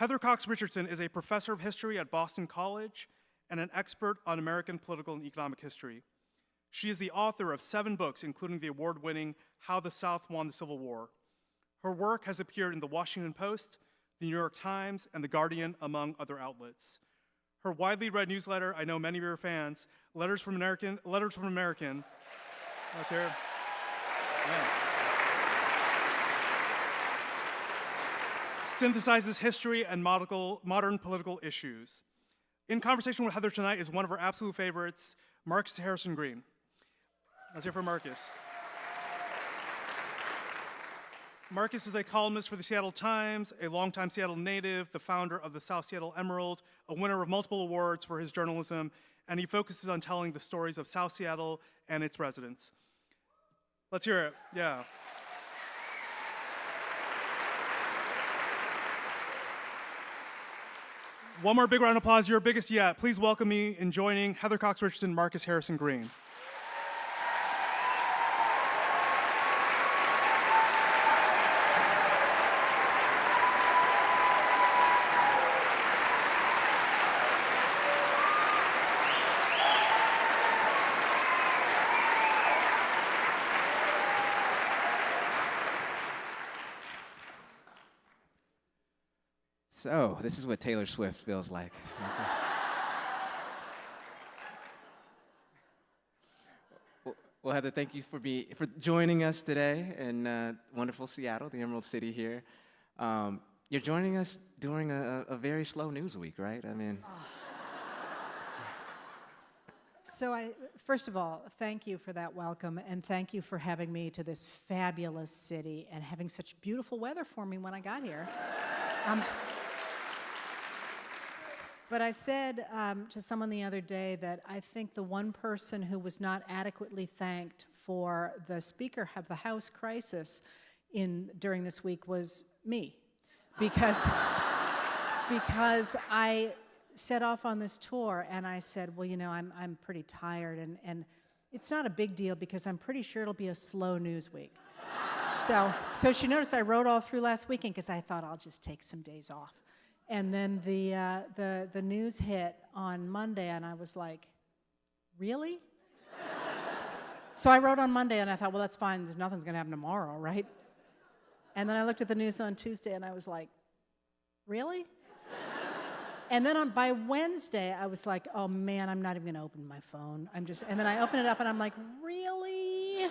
Heather Cox Richardson is a professor of history at Boston College and an expert on American political and economic history. She is the author of 7 books, including the award-winning How the South Won the Civil War. Her work has appeared in the Washington Post, the New York Times, and the Guardian, among other outlets. Her widely read newsletter, I know many of your fans, Letters from an American, let's hear it. Yeah. Synthesizes history and modern political issues. In conversation with Heather tonight is one of her absolute favorites, Marcus Harrison Green. Let's hear for Marcus. Marcus is a columnist for the Seattle Times, a longtime Seattle native, the founder of the South Seattle Emerald, a winner of multiple awards for his journalism, and he focuses on telling the stories of South Seattle and its residents. Let's hear it, yeah. One more big round of applause, your biggest yet. Please welcome me in joining Heather Cox Richardson, Marcus Harrison Green. So, this is what Taylor Swift feels like. Well, Heather, thank you for joining us today in wonderful Seattle, the Emerald City here. You're joining us during a very slow news week, right? I mean... So first of all, thank you for that welcome, and thank you for having me to this fabulous city and having such beautiful weather for me when I got here. But I said to someone the other day that I think the one person who was not adequately thanked for the Speaker of the House crisis during this week was me, because I set off on this tour and I said, well, you know, I'm pretty tired, and it's not a big deal because I'm pretty sure it'll be a slow news week. So she noticed I wrote all through last weekend because I thought I'll just take some days off. And then the news hit on Monday, and I was like, really? So I wrote on Monday, and I thought, well, that's fine. Nothing's going to happen tomorrow, right? And then I looked at the news on Tuesday, and I was like, really? And then by Wednesday, I was like, oh, man, I'm not even going to open my phone. And then I open it up, and I'm like, really?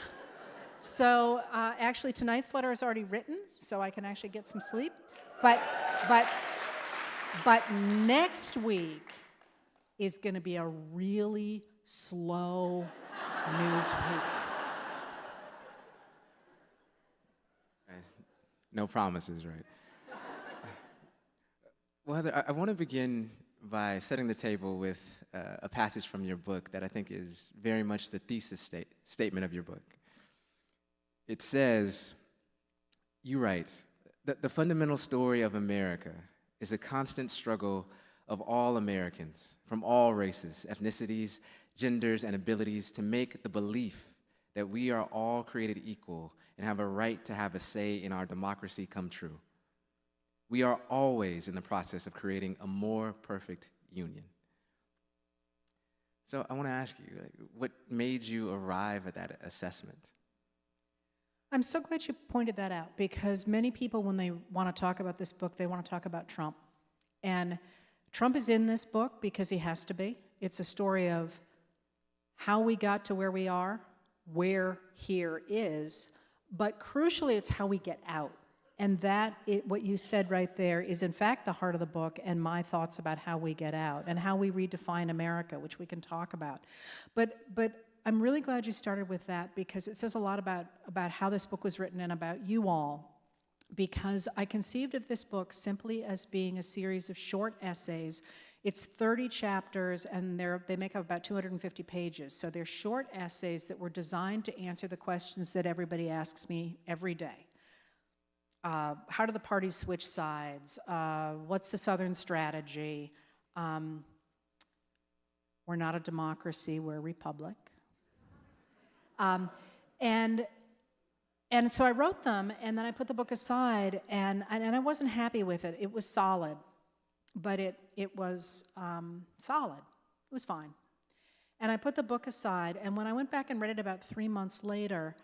So actually, tonight's letter is already written, so I can actually get some sleep. But next week is going to be a really slow news week. No promises, right? Well, Heather, I want to begin by setting the table with a passage from your book that I think is very much the thesis statement of your book. It says, you write, the fundamental story of America is a constant struggle of all Americans, from all races, ethnicities, genders, and abilities, to make the belief that we are all created equal and have a right to have a say in our democracy come true. We are always in the process of creating a more perfect union. So I want to ask you, what made you arrive at that assessment? I'm so glad you pointed that out, because many people, when they want to talk about this book, they want to talk about Trump. And Trump is in this book because he has to be. It's a story of how we got to where we are, where here is, but crucially, it's how we get out. And what you said right there is, in fact, the heart of the book and my thoughts about how we get out and how we redefine America, which we can talk about. But I'm really glad you started with that, because it says a lot about how this book was written and about you all, because I conceived of this book simply as being a series of short essays. It's 30 chapters, and they make up about 250 pages. So they're short essays that were designed to answer the questions that everybody asks me every day. How do the parties switch sides? What's the Southern strategy? We're not a democracy, we're a republic. And so I wrote them, and then I put the book aside, and I wasn't happy with it. It was solid. but it was solid. It was fine. And I put the book aside, and when I went back and read it about 3 months later,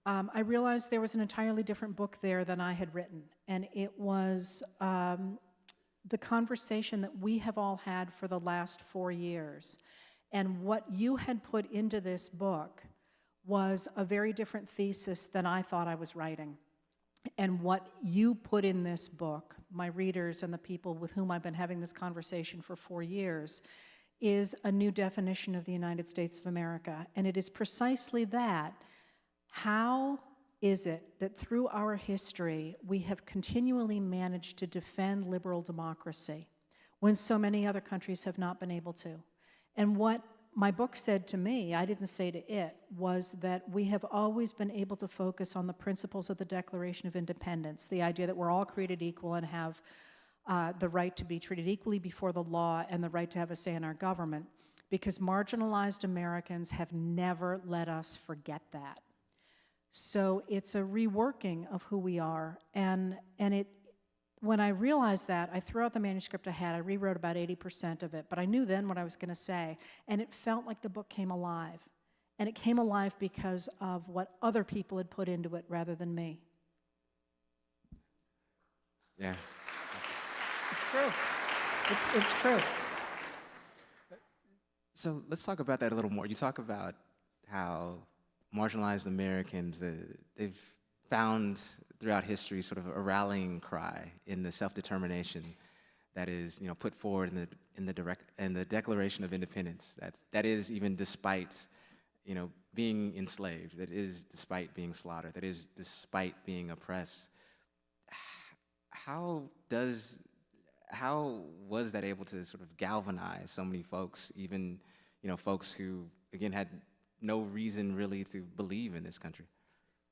I realized there was an entirely different book there than I had written. And it was the conversation that we have all had for the last 4 years. And what you had put into this book was a very different thesis than I thought I was writing. And what you put in this book, my readers and the people with whom I've been having this conversation for 4 years, is a new definition of the United States of America. And it is precisely that. How is it that through our history we have continually managed to defend liberal democracy when so many other countries have not been able to? And what my book said to me, I didn't say to it, was that we have always been able to focus on the principles of the Declaration of Independence, the idea that we're all created equal and have the right to be treated equally before the law and the right to have a say in our government, because marginalized Americans have never let us forget that. So it's a reworking of who we are, and when I realized that, I threw out the manuscript I had. I rewrote about 80% of it, but I knew then what I was going to say, and it felt like the book came alive. And it came alive because of what other people had put into it rather than me. Yeah. It's true. It's true. So let's talk about that a little more. You talk about how marginalized Americans, they've found throughout history sort of a rallying cry in the self-determination that is, put forward in the Declaration of Independence. That is even despite, being enslaved. That is despite being slaughtered. That is despite being oppressed. How was that able to sort of galvanize so many folks, even folks who again had no reason really to believe in this country?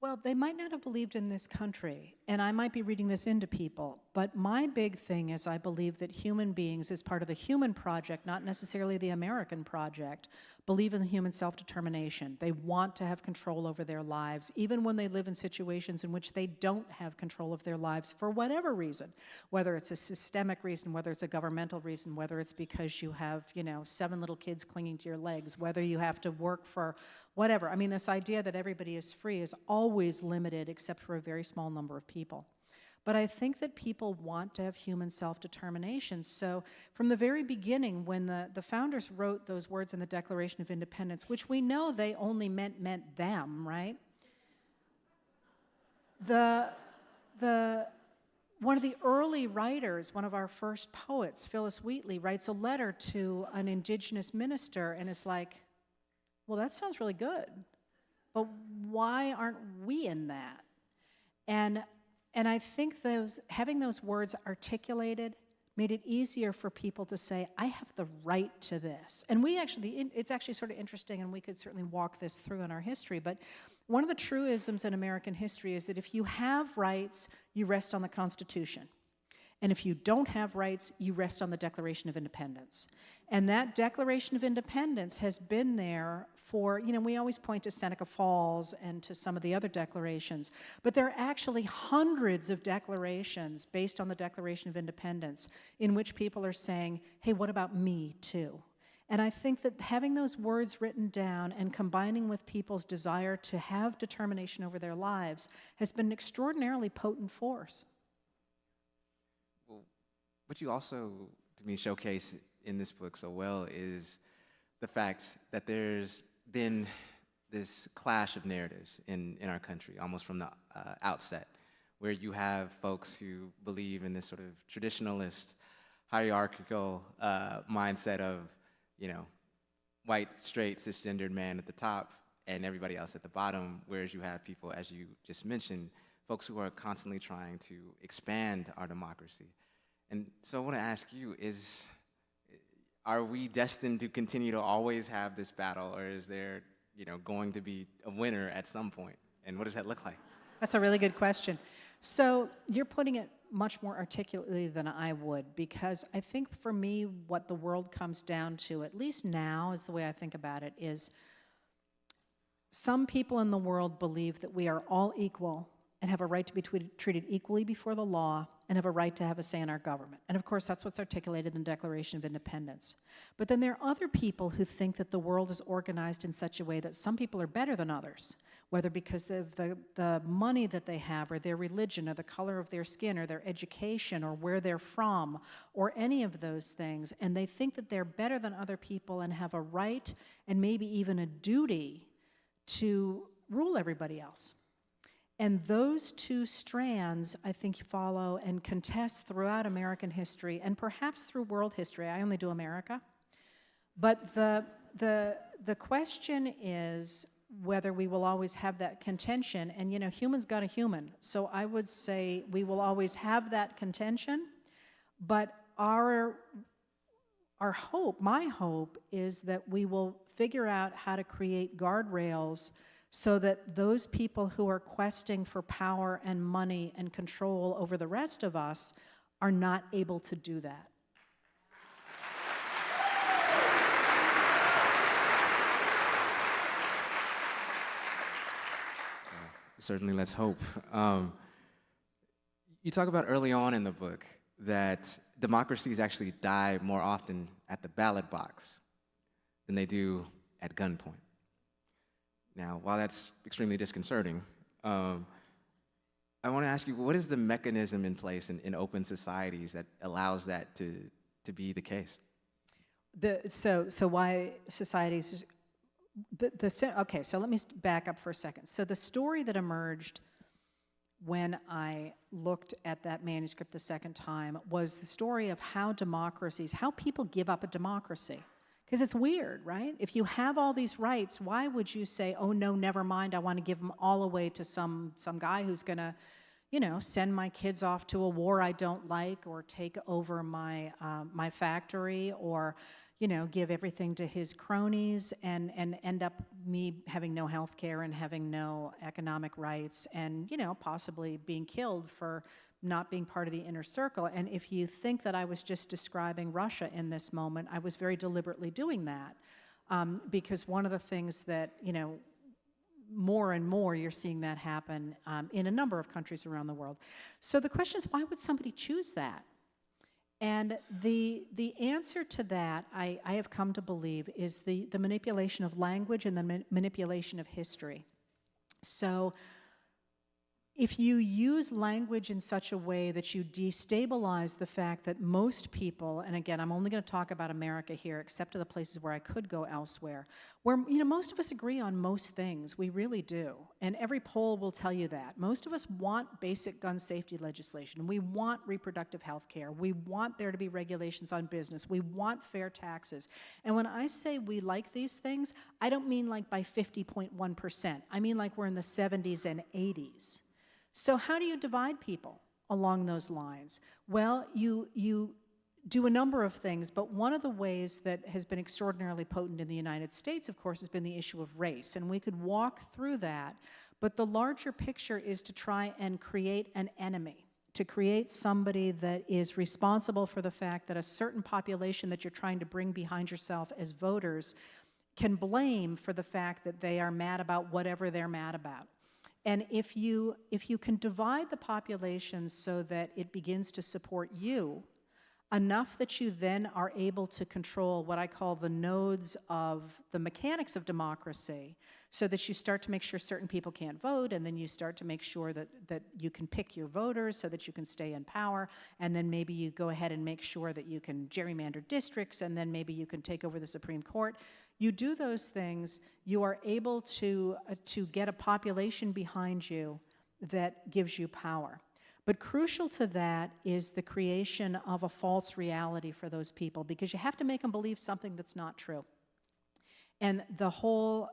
Well, they might not have believed in this country, and I might be reading this into people, but my big thing is I believe that human beings, as part of the human project, not necessarily the American project, believe in human self-determination. They want to have control over their lives, even when they live in situations in which they don't have control of their lives for whatever reason, whether it's a systemic reason, whether it's a governmental reason, whether it's because you have, 7 little kids clinging to your legs, whether you have to work for whatever. I mean, this idea that everybody is free is always limited except for a very small number of people. But I think that people want to have human self-determination. So from the very beginning, when the founders wrote those words in the Declaration of Independence, which we know they only meant them, right? One of the early writers, one of our first poets, Phyllis Wheatley, writes a letter to an indigenous minister and is like, well, that sounds really good, but why aren't we in that? And I think having those words articulated made it easier for people to say, I have the right to this. And it's actually sort of interesting, and we could certainly walk this through in our history, but one of the truisms in American history is that if you have rights, you rest on the Constitution. And if you don't have rights, you rest on the Declaration of Independence. And that Declaration of Independence has been there for, we always point to Seneca Falls and to some of the other declarations, but there are actually hundreds of declarations based on the Declaration of Independence in which people are saying, hey, what about me too? And I think that having those words written down and combining with people's desire to have determination over their lives has been an extraordinarily potent force. Well, what you also, to me, showcase in this book so well is the fact that there's been this clash of narratives in our country, almost from the outset, where you have folks who believe in this sort of traditionalist, hierarchical mindset of, white, straight, cisgendered man at the top and everybody else at the bottom, whereas you have people, as you just mentioned, folks who are constantly trying to expand our democracy. And so I want to ask you, are we destined to continue to always have this battle, or is there, going to be a winner at some point? And what does that look like? That's a really good question. So you're putting it much more articulately than I would, because I think for me what the world comes down to, at least now is the way I think about it, is some people in the world believe that we are all equal and have a right to be treated equally before the law and have a right to have a say in our government. And of course, that's what's articulated in the Declaration of Independence. But then there are other people who think that the world is organized in such a way that some people are better than others, whether because of the money that they have, or their religion, or the color of their skin, or their education, or where they're from, or any of those things. And they think that they're better than other people and have a right and maybe even a duty to rule everybody else. And those two strands, I think, follow and contest throughout American history and perhaps through world history. I only do America. But the question is whether we will always have that contention. And, you know, humans got a human. So I would say we will always have that contention. But our hope, my hope, is that we will figure out how to create guardrails so that those people who are questing for power and money and control over the rest of us are not able to do that. Certainly, let's hope. You talk about early on in the book that democracies actually die more often at the ballot box than they do at gunpoint. Now, while that's extremely disconcerting, I want to ask you, what is the mechanism in place in open societies that allows that to be the case? So why societies... Okay, so let me back up for a second. So the story that emerged when I looked at that manuscript the second time was the story of how people give up a democracy. Because it's weird, right? If you have all these rights, why would you say, oh no, never mind, I want to give them all away to some guy who's going to, you know, send my kids off to a war I don't like, or take over my factory, or, you know, give everything to his cronies and end up me having no health care and having no economic rights and, you know, possibly being killed for not being part of the inner circle. And if you think that I was just describing Russia in this moment, I was very deliberately doing that because one of the things that, you know, more and more you're seeing that happen in a number of countries around the world. So the question is, why would somebody choose that? And the answer to that, I have come to believe, is the manipulation of language and the manipulation of history. So if you use language in such a way that you destabilize the fact that most people, and again, I'm only going to talk about America here, except to the places where I could go elsewhere, where, you know, most of us agree on most things. We really do. And every poll will tell you that. Most of us want basic gun safety legislation. We want reproductive health care. We want there to be regulations on business. We want fair taxes. And when I say we like these things, I don't mean like by 50.1%. I mean like we're in the 70s and 80s. So how do you divide people along those lines? Well, you do a number of things, but one of the ways that has been extraordinarily potent in the United States, of course, has been the issue of race. And we could walk through that, but the larger picture is to try and create an enemy, to create somebody that is responsible for the fact that a certain population that you're trying to bring behind yourself as voters can blame for the fact that they are mad about whatever they're mad about. And if you can divide the population so that it begins to support you, enough that you then are able to control what I call the nodes of the mechanics of democracy, so that you start to make sure certain people can't vote, and then you start to make sure that you can pick your voters so that you can stay in power, and then maybe you go ahead and make sure that you can gerrymander districts, and then maybe you can take over the Supreme Court. You do those things, you are able to get a population behind you that gives you power. But crucial to that is the creation of a false reality for those people, because you have to make them believe something that's not true. And the whole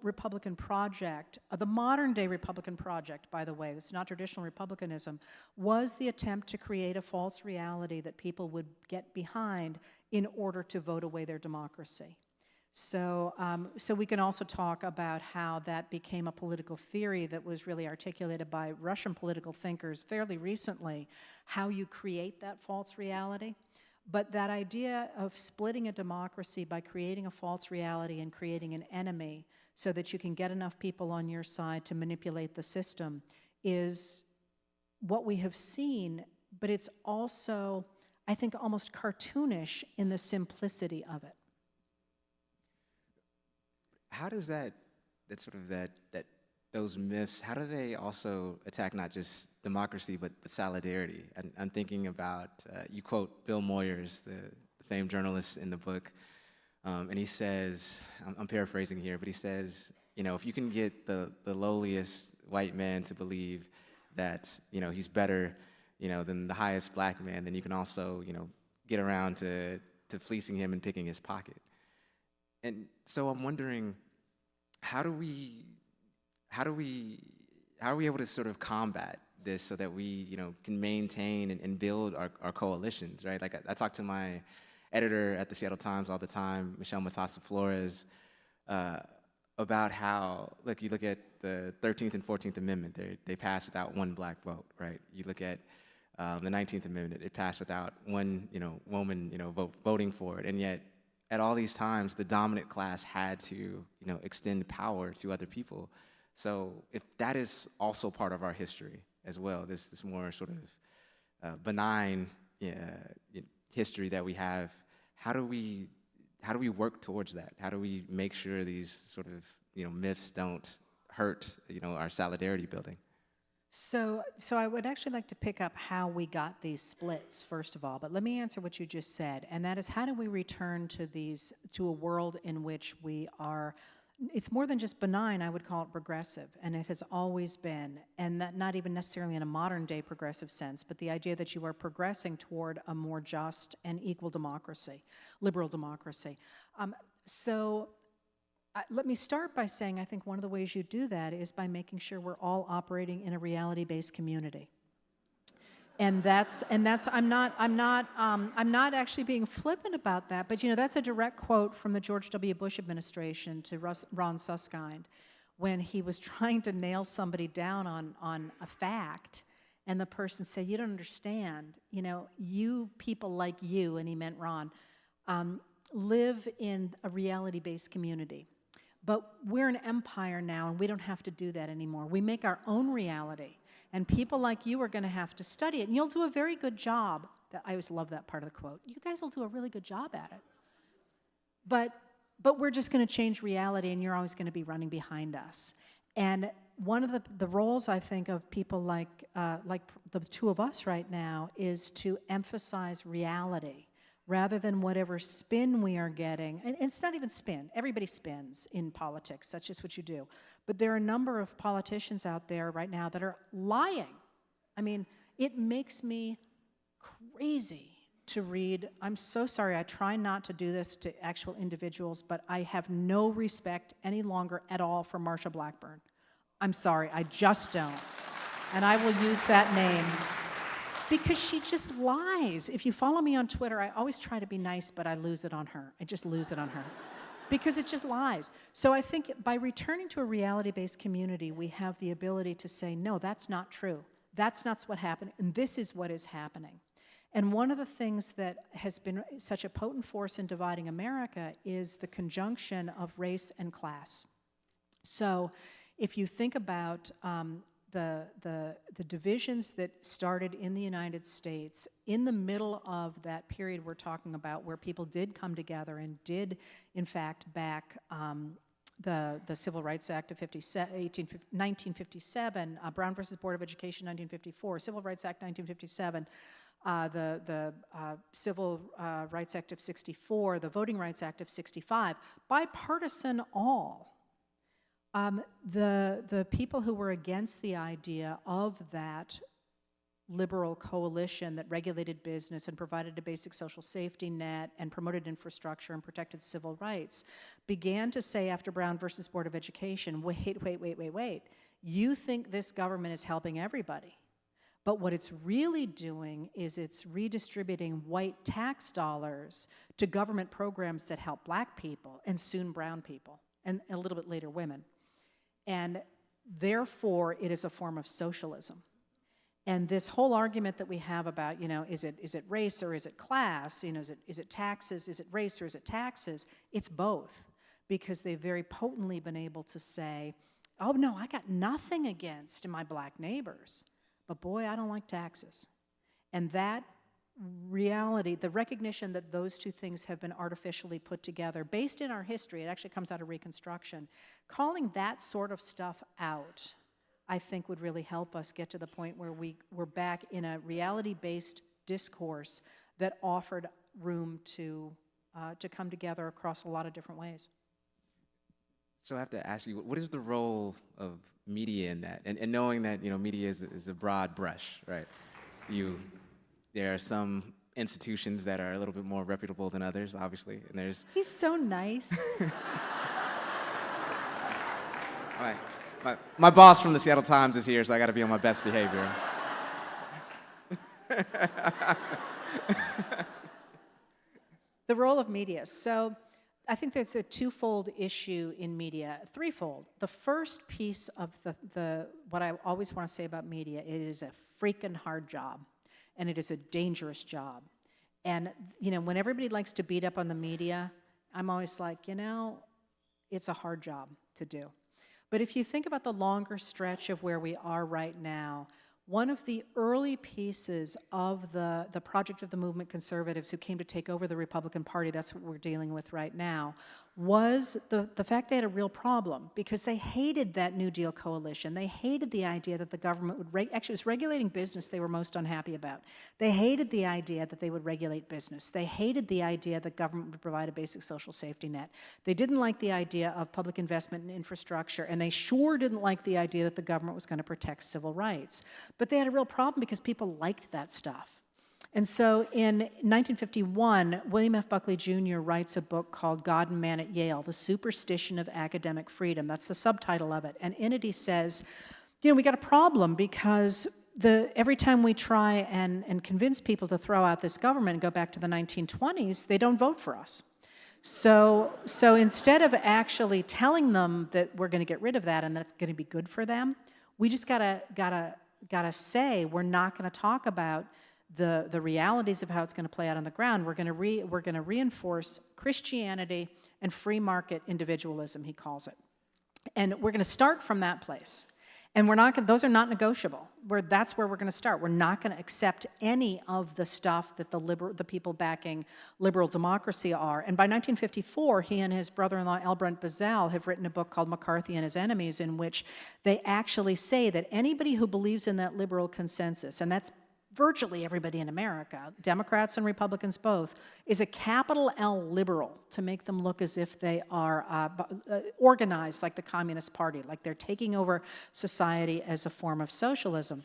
Republican project, the modern-day Republican project, by the way, it's not traditional republicanism, was the attempt to create a false reality that people would get behind in order to vote away their democracy. So we can also talk about how that became a political theory that was really articulated by Russian political thinkers fairly recently, how you create that false reality. But that idea of splitting a democracy by creating a false reality and creating an enemy so that you can get enough people on your side to manipulate the system is what we have seen, but it's also, I think, almost cartoonish in the simplicity of it. How does that those myths, how do they also attack not just democracy, but solidarity? I'm thinking about, you quote Bill Moyers, the famed journalist in the book, and he says, I'm paraphrasing here, but he says, if you can get the lowliest white man to believe that, he's better, than the highest black man, then you can also, get around to fleecing him and picking his pocket. And so I'm wondering, how are we able to sort of combat this so that we, can maintain and build our coalitions, right? Like I talk to my editor at the Seattle Times all the time, Michelle Matassa Flores, about how, look, you look at the 13th and 14th Amendment, they passed without one black vote, right? You look at the 19th Amendment, it passed without one, woman, voting for it, and yet at all these times, the dominant class had to, extend power to other people. So if that is also part of our history as well, this more sort of benign history that we have, how do we work towards that? How do we make sure these sort of myths don't hurt our solidarity building? So I would actually like to pick up how we got these splits, first of all, but let me answer what you just said, and that is, how do we return to a world in which we are, it's more than just benign, I would call it progressive, and it has always been, and that not even necessarily in a modern day progressive sense, but the idea that you are progressing toward a more just and equal democracy, liberal democracy. Let me start by saying I think one of the ways you do that is by making sure we're all operating in a reality-based community. And I'm not actually being flippant about that, but that's a direct quote from the George W. Bush administration to Ron Suskind when he was trying to nail somebody down on a fact, and the person said, "You don't understand, you people like you," and he meant Ron, live in a reality-based community. But we're an empire now, and we don't have to do that anymore. We make our own reality, and people like you are going to have to study it, and you'll do a very good job. I always love that part of the quote. You guys will do a really good job at it. But we're just going to change reality, and you're always going to be running behind us. And one of the roles, I think, of people like the two of us right now is to emphasize reality, rather than whatever spin we are getting. And it's not even spin. Everybody spins in politics. That's just what you do. But there are a number of politicians out there right now that are lying. I mean, it makes me crazy to read. I'm so sorry. I try not to do this to actual individuals, but I have no respect any longer at all for Marsha Blackburn. I'm sorry. I just don't. And I will use that name, because she just lies. If you follow me on Twitter, I always try to be nice, but I lose it on her. I just lose it on her. Because it just lies. So I think by returning to a reality-based community, we have the ability to say, no, that's not true. That's not what happened, and this is what is happening. And one of the things that has been such a potent force in dividing America is the conjunction of race and class. So if you think about the divisions that started in the United States in the middle of that period we're talking about, where people did come together and did, in fact, back the Civil Rights Act of 1957, Brown versus Board of Education 1954, Civil Rights Act 1957, the Civil Rights Act of 64, the Voting Rights Act of 65, bipartisan all. The people who were against the idea of that liberal coalition that regulated business and provided a basic social safety net and promoted infrastructure and protected civil rights began to say after Brown versus Board of Education, wait. You think this government is helping everybody. But what it's really doing is it's redistributing white tax dollars to government programs that help black people and soon brown people and a little bit later women. And therefore, it is a form of socialism. And this whole argument that we have about, is it race or is it class? Is it taxes? Is it race or is it taxes? It's both, because they've very potently been able to say Oh, no, I got nothing against my black neighbors, but boy, I don't like taxes. And that reality, the recognition that those two things have been artificially put together, based in our history, it actually comes out of Reconstruction, calling that sort of stuff out, I think would really help us get to the point where we're back in a reality-based discourse that offered room to come together across a lot of different ways. So I have to ask you, what is the role of media in that? And knowing that, you know, media is a broad brush, right? There are some institutions that are a little bit more reputable than others, obviously, and there's... He's so nice. My boss from the Seattle Times is here, so I got to be on my best behavior. The role of media. So I think there's a twofold issue in media, threefold. The first piece of the what I always want to say about media, it is a freaking hard job, and it is a dangerous job. And, you know, when everybody likes to beat up on the media, I'm always like, you know, it's a hard job to do. But if you think about the longer stretch of where we are right now, one of the early pieces of the project of the movement conservatives who came to take over the Republican Party, that's what we're dealing with right now, was the fact they had a real problem because they hated that New Deal coalition. They hated the idea that the government would, actually it was regulating business they were most unhappy about. They hated the idea that they would regulate business. They hated the idea that government would provide a basic social safety net. They didn't like the idea of public investment in infrastructure, and they sure didn't like the idea that the government was going to protect civil rights. But they had a real problem because people liked that stuff. And so in 1951, William F. Buckley Jr. writes a book called God and Man at Yale, The Superstition of Academic Freedom. That's the subtitle of it. And in it he says, you know, we got a problem because every time we try and convince people to throw out this government and go back to the 1920s, they don't vote for us. So instead of actually telling them that we're going to get rid of that and that's going to be good for them, we just gotta say we're not going to talk about the realities of how it's going to play out on the ground. We're going to reinforce Christianity and free market individualism, he calls it. And we're going to start from that place. And those are not negotiable. That's where we're going to start. We're not going to accept any of the stuff that the people backing liberal democracy are. And by 1954, he and his brother-in-law, L. Brent Bazell, have written a book called McCarthy and His Enemies, in which they actually say that anybody who believes in that liberal consensus, and that's virtually everybody in America, Democrats and Republicans both, is a capital L liberal to make them look as if they are organized like the Communist Party, like they're taking over society as a form of socialism.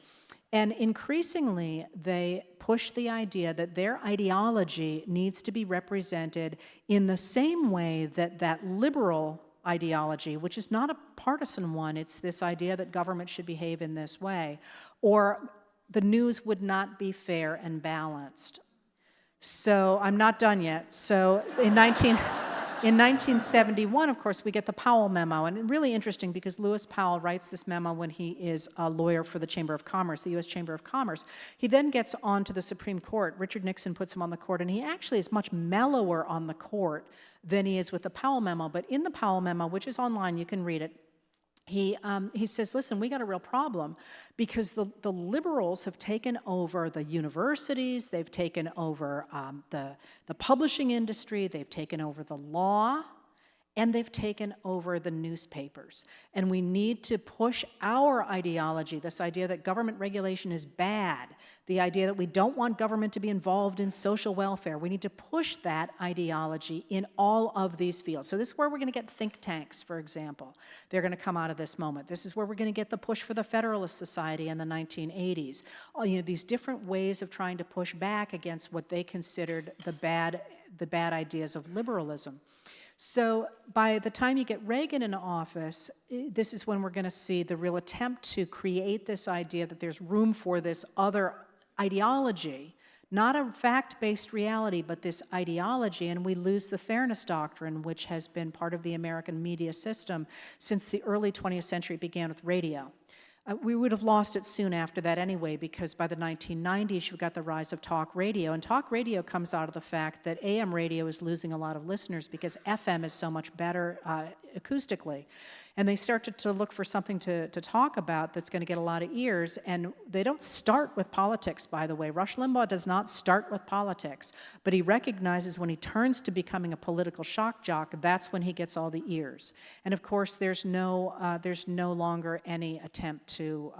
And increasingly, they push the idea that their ideology needs to be represented in the same way that that liberal ideology, which is not a partisan one, it's this idea that government should behave in this way, or the news would not be fair and balanced. So I'm not done yet. So in 1971, of course, we get the Powell Memo, and really interesting because Lewis Powell writes this memo when he is a lawyer for the Chamber of Commerce, the U.S. Chamber of Commerce. He then gets on to the Supreme Court. Richard Nixon puts him on the court, and he actually is much mellower on the court than he is with the Powell Memo. But in the Powell Memo, which is online, you can read it, he says, listen, we got a real problem because the liberals have taken over the universities, they've taken over the publishing industry, they've taken over the law, and they've taken over the newspapers. And we need to push our ideology, this idea that government regulation is bad, the idea that we don't want government to be involved in social welfare. We need to push that ideology in all of these fields. So this is where we're going to get think tanks, for example. They're going to come out of this moment. This is where we're going to get the push for the Federalist Society in the 1980s. You know, these different ways of trying to push back against what they considered the bad ideas of liberalism. So by the time you get Reagan in office, this is when we're going to see the real attempt to create this idea that there's room for this other ideology, not a fact-based reality, but this ideology, and we lose the fairness doctrine, which has been part of the American media system since the early 20th century. It began with radio. We would have lost it soon after that anyway, because by the 1990s, you've got the rise of talk radio. And talk radio comes out of the fact that AM radio is losing a lot of listeners because FM is so much better acoustically. And they start to look for something to talk about that's going to get a lot of ears. And they don't start with politics, by the way. Rush Limbaugh does not start with politics. But he recognizes when he turns to becoming a political shock jock, that's when he gets all the ears. And of course, there's no longer any attempt to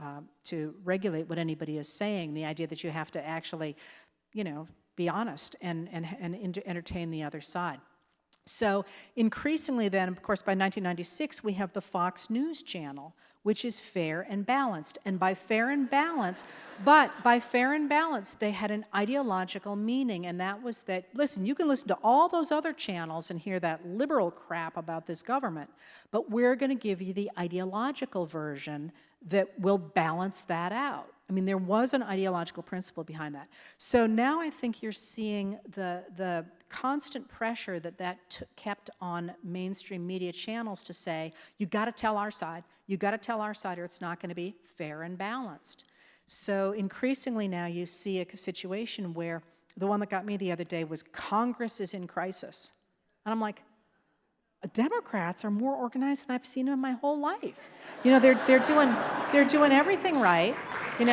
regulate what anybody is saying. The idea that you have to actually, be honest and entertain the other side. So increasingly then, of course, by 1996, we have the Fox News channel, which is fair and balanced. And by fair and balanced, they had an ideological meaning, and that was that, listen, you can listen to all those other channels and hear that liberal crap about this government, but we're going to give you the ideological version that will balance that out. I mean, there was an ideological principle behind that. So now I think you're seeing the constant pressure that kept on mainstream media channels to say, you got to tell our side, or it's not going to be fair and balanced. So increasingly now you see a situation where the one that got me the other day was Congress is in crisis. And I'm like, Democrats are more organized than I've seen in my whole life. They're doing everything right, and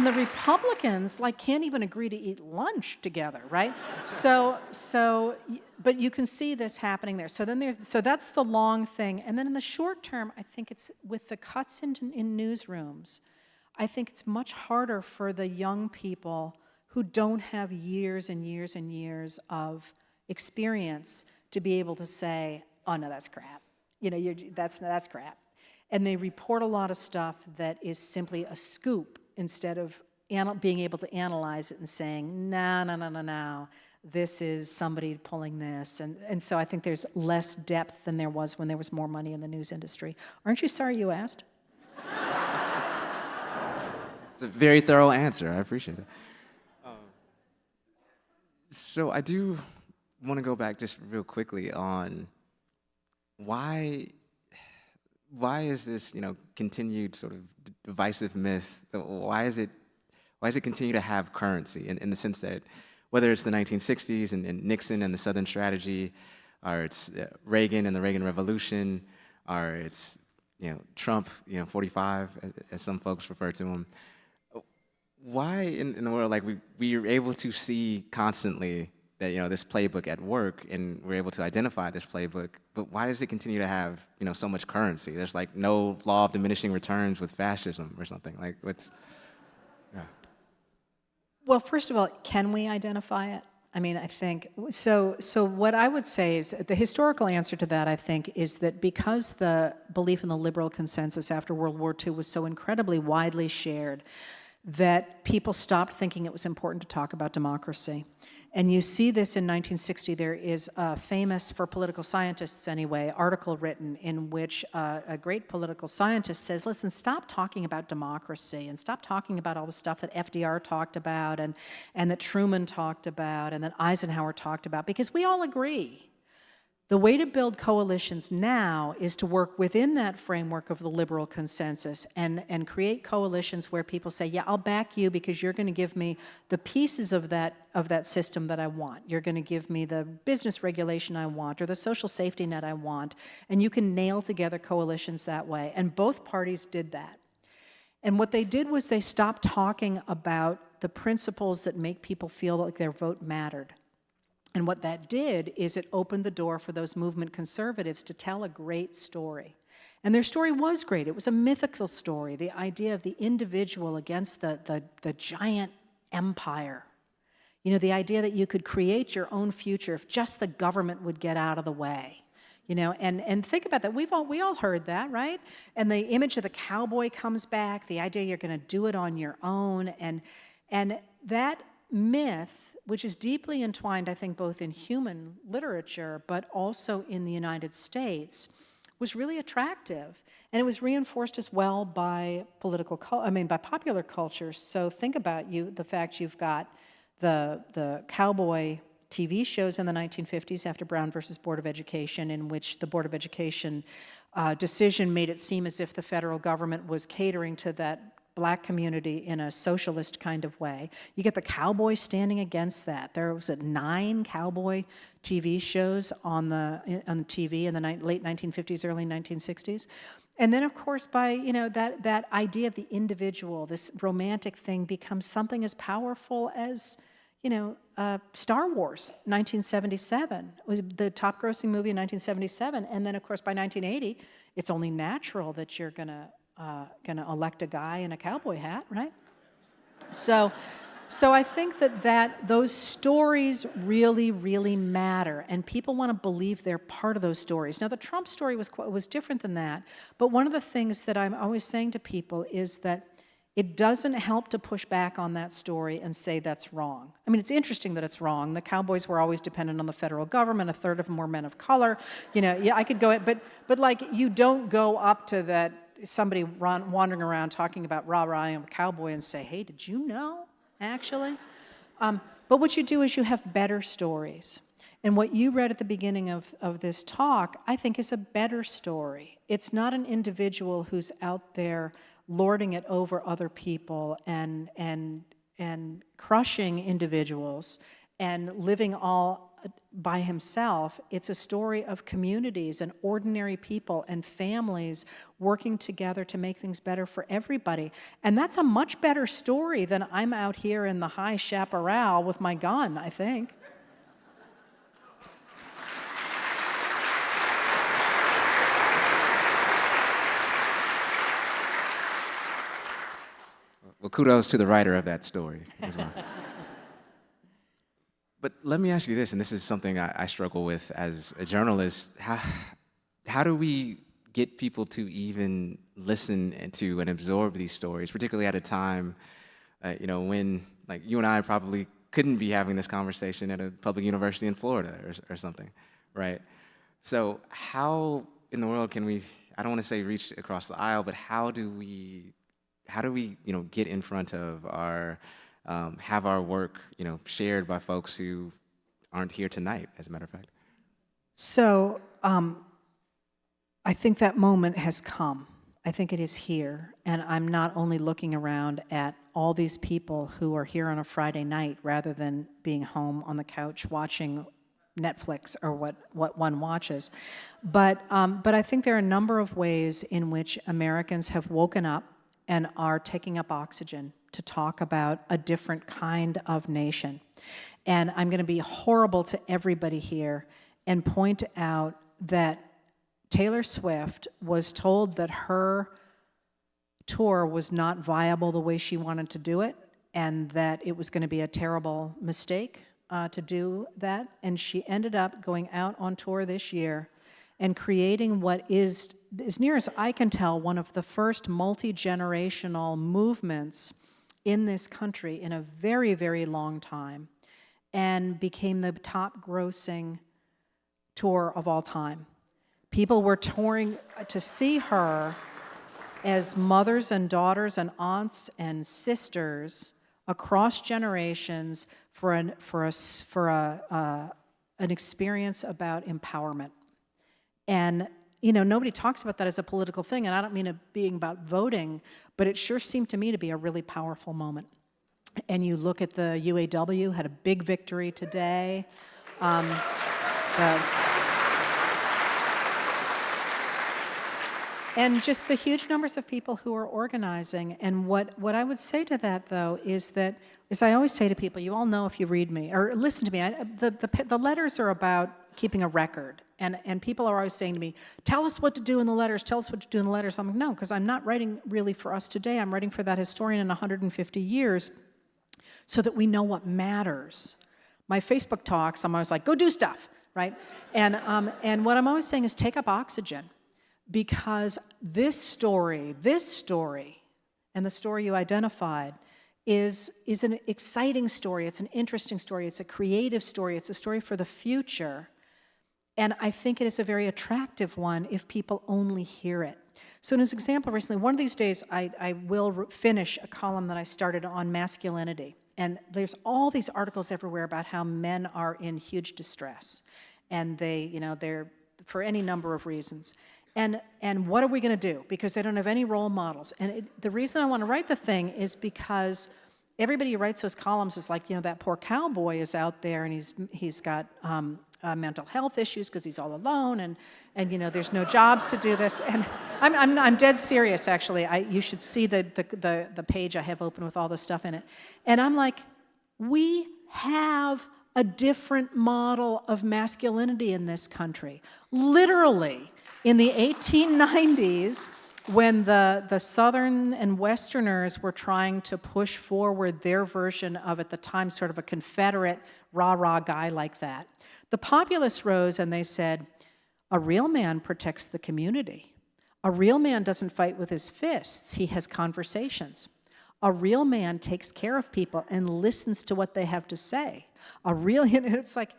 the Republicans can't even agree to eat lunch together, right? But you can see this happening there. So that's the long thing, and then in the short term, I think it's with the cuts in newsrooms. I think it's much harder for the young people who don't have years and years and years of experience to be able to say, oh no, that's crap. That's crap. And they report a lot of stuff that is simply a scoop instead of being able to analyze it and saying, no, this is somebody pulling this. And so I think there's less depth than there was when there was more money in the news industry. Aren't you sorry you asked? It's a very thorough answer. I appreciate it. So I do want to go back just real quickly on why is this, continued sort of divisive myth, why does it continue to have currency in the sense that whether it's the 1960s and Nixon and the Southern Strategy, or it's Reagan and the Reagan Revolution, or it's, Trump, 45, as some folks refer to him, why in the world, we are able to see constantly that, this playbook at work, and we're able to identify this playbook, but why does it continue to have, so much currency? There's no law of diminishing returns with fascism or something. Yeah. Well, first of all, can we identify it? I mean, I think, so what I would say is the historical answer to that, I think, is that because the belief in the liberal consensus after World War II was so incredibly widely shared, that people stopped thinking it was important to talk about democracy. And you see this in 1960. There is a famous, for political scientists anyway, article written in which a great political scientist says, listen, stop talking about democracy and stop talking about all the stuff that FDR talked about and that Truman talked about and that Eisenhower talked about, because we all agree. The way to build coalitions now is to work within that framework of the liberal consensus and create coalitions where people say, yeah, I'll back you because you're going to give me the pieces of that system that I want. You're going to give me the business regulation I want or the social safety net I want, and you can nail together coalitions that way. And both parties did that. And what they did was they stopped talking about the principles that make people feel like their vote mattered. And what that did is it opened the door for those movement conservatives to tell a great story. And their story was great. It was a mythical story, the idea of the individual against the giant empire. The idea that you could create your own future if just the government would get out of the way. And think about that. We all heard that, right? And the image of the cowboy comes back, the idea you're going to do it on your own. And that myth, which is deeply entwined, I think, both in human literature, but also in the United States, was really attractive. And it was reinforced as well by by popular culture. So think about the fact you've got the cowboy TV shows in the 1950s after Brown versus Board of Education, in which the Board of Education decision made it seem as if the federal government was catering to that black community in a socialist kind of way. You get the cowboy standing against that. There was 9 cowboy TV shows on the TV in the late 1950s, early 1960s. And then, of course, by, that idea of the individual, this romantic thing becomes something as powerful as, Star Wars, 1977, was the top-grossing movie in 1977. And then, of course, by 1980, it's only natural that you're gonna elect a guy in a cowboy hat, right? So I think that those stories really, really matter, and people want to believe they're part of those stories. Now, the Trump story was different than that, but one of the things that I'm always saying to people is that it doesn't help to push back on that story and say that's wrong. I mean, it's interesting that it's wrong. The cowboys were always dependent on the federal government. A third of them were men of color. Yeah, I could go, but like, you don't go up to that somebody wandering around talking about rah-rah, I'm a cowboy, and say, hey, did you know, actually? But what you do is you have better stories. And what you read at the beginning of this talk, I think, is a better story. It's not an individual who's out there lording it over other people and crushing individuals and living all by himself. It's a story of communities and ordinary people and families working together to make things better for everybody. And that's a much better story than I'm out here in the high chaparral with my gun, I think. Well, kudos to the writer of that story as well. But let me ask you this, and this is something I struggle with as a journalist. How do we get people to even listen to and absorb these stories, particularly at a time, when, like, you and I probably couldn't be having this conversation at a public university in Florida or something, right? So how in the world can we, I don't want to say reach across the aisle, but how do we get in front of our, have our work, shared by folks who aren't here tonight, as a matter of fact? So I think that moment has come. I think it is here. And I'm not only looking around at all these people who are here on a Friday night rather than being home on the couch watching Netflix or what one watches. But I think there are a number of ways in which Americans have woken up and are taking up oxygen to talk about a different kind of nation. And I'm going to be horrible to everybody here and point out that Taylor Swift was told that her tour was not viable the way she wanted to do it, and that it was going to be a terrible mistake to do that. And she ended up going out on tour this year and creating what is, as near as I can tell, one of the first multi-generational movements in this country in a very, very long time, and became the top grossing tour of all time. People were touring to see her as mothers and daughters and aunts and sisters across generations for an experience about empowerment. And nobody talks about that as a political thing, and I don't mean it being about voting, but it sure seemed to me to be a really powerful moment. And you look at the UAW, had a big victory today. And just the huge numbers of people who are organizing. And what I would say to that, though, is that, as I always say to people, you all know if you read me, or listen to me, the letters are about keeping a record. And people are always saying to me, tell us what to do in the letters, tell us what to do in the letters. I'm like, no, because I'm not writing really for us today. I'm writing for that historian in 150 years so that we know what matters. My Facebook talks, I'm always like, go do stuff, right? And what I'm always saying is take up oxygen, because this story, and the story you identified, is an exciting story. It's an interesting story. It's a creative story. It's a story for the future. And I think it is a very attractive one if people only hear it. So as an example, recently, one of these days, I will finish a column that I started on masculinity. And there's all these articles everywhere about how men are in huge distress. And they're for any number of reasons. And what are we going to do? Because they don't have any role models. And the reason I want to write the thing is because everybody who writes those columns is like, that poor cowboy is out there and he's got mental health issues because he's all alone, and there's no jobs to do this. And I'm dead serious, actually. You should see the page I have open with all this stuff in it. And I'm like, we have a different model of masculinity in this country. Literally, in the 1890s, when the Southern and Westerners were trying to push forward their version of, at the time, sort of a Confederate rah-rah guy like that, the populists rose and they said, a real man protects the community. A real man doesn't fight with his fists, he has conversations. A real man takes care of people and listens to what they have to say. It's like,